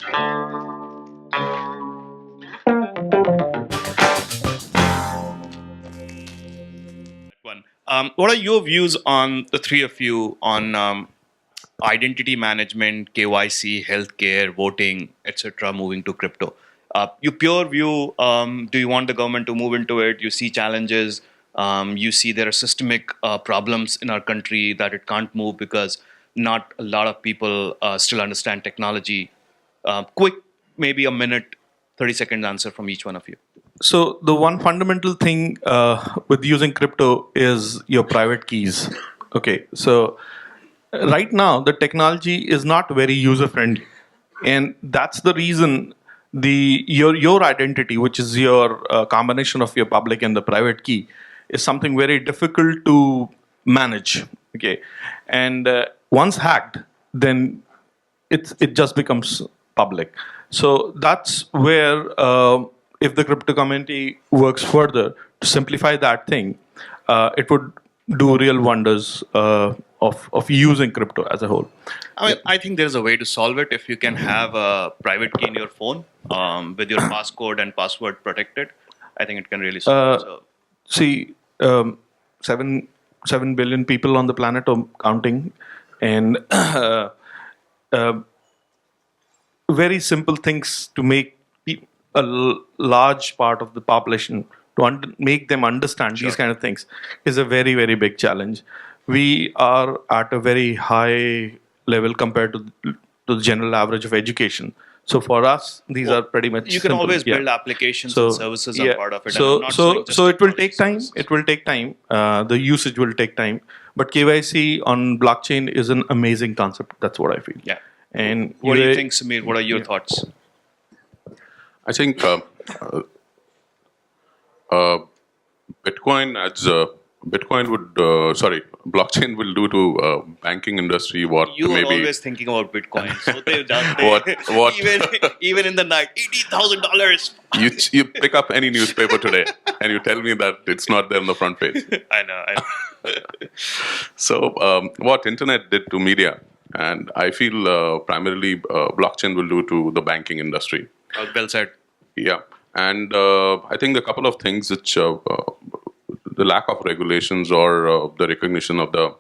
One. What are your views on the three of you on identity management, KYC, healthcare, voting, etc., moving to crypto? Your pure view, do you want the government to move into it? You see challenges. You see there are systemic problems in our country that it can't move because not a lot of people still understand technology. Quick, maybe a minute, 30-second answer from each one of you. So the one fundamental thing with using crypto is your private keys. Okay, so right now the technology is not very user friendly, and that's the reason your identity, which is your combination of your public and the private key, is something very difficult to manage. Okay, and once hacked, then it just becomes public. So that's where if the crypto community works further to simplify that thing, it would do real wonders of using crypto as a whole. I mean, I think there's a way to solve it. If you can have a private key in your phone with your passcode and password protected, I think it can really solve it. So, See, 7 billion people on the planet are counting, and very simple things to make a large part of the population to make them understand these kind of things is a very, very big challenge. We are at a very high level compared to the general average of education. So for us, these are pretty much you can simple. always build applications and services are part of it. So and I'm not saying just it will take technology time. services. It will take time. The usage will take time. But KYC on blockchain is an amazing concept. That's what I feel. Yeah. And What do you think, Samir? What are your thoughts? I think blockchain will do to banking industry what You are maybe always thinking about Bitcoin. So What- even in the night, $80,000. you pick up any newspaper today and you tell me that it's not there on the front page. I know. So what internet did to media, and I feel primarily blockchain will do to the banking industry. Well said. Yeah, and I think a couple of things which the lack of regulations or the recognition of the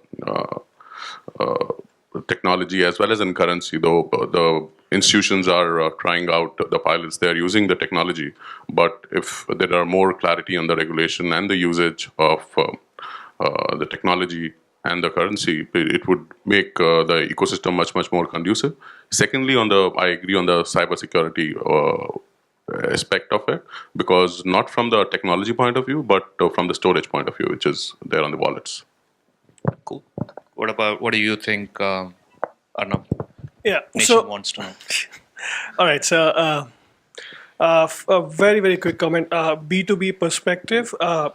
technology as well as in currency, though the institutions are trying out the pilots, they are using the technology, but if there are more clarity on the regulation and the usage of the technology and the currency, it would make the ecosystem much more conducive. Secondly, I agree on the cybersecurity aspect of it, because not from the technology point of view, but from the storage point of view, which is there on the wallets. Cool. What do you think, Arnab? Yeah. Nation wants to know. All right. So, a very, very quick comment. B2B perspective,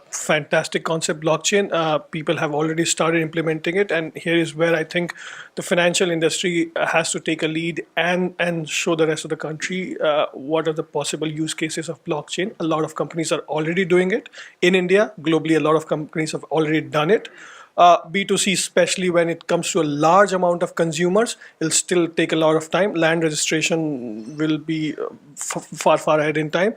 fantastic concept, blockchain. People have already started implementing it. And here is where I think the financial industry has to take a lead and show the rest of the country what are the possible use cases of blockchain. A lot of companies are already doing it. In India, globally, a lot of companies have already done it. B2C, especially when it comes to a large amount of consumers, will still take a lot of time. Land registration will be far ahead in time.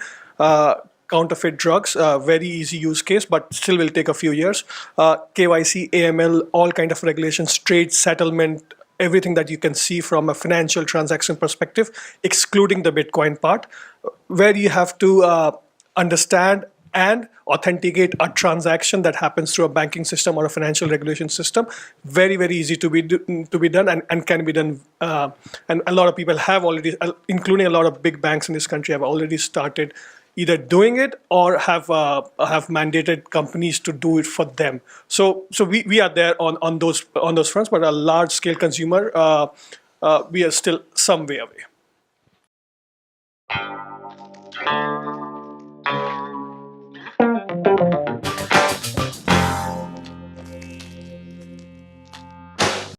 Counterfeit drugs, very easy use case, but still will take a few years. KYC, AML, all kind of regulations, trade, settlement, everything that you can see from a financial transaction perspective, excluding the Bitcoin part, where you have to understand and authenticate a transaction that happens through a banking system or a financial regulation system. Very, very easy to be done and can be done. And a lot of people have already, including a lot of big banks in this country, have already started either doing it or have mandated companies to do it for them. So we are there on those fronts, but a large scale consumer, we are still some way away.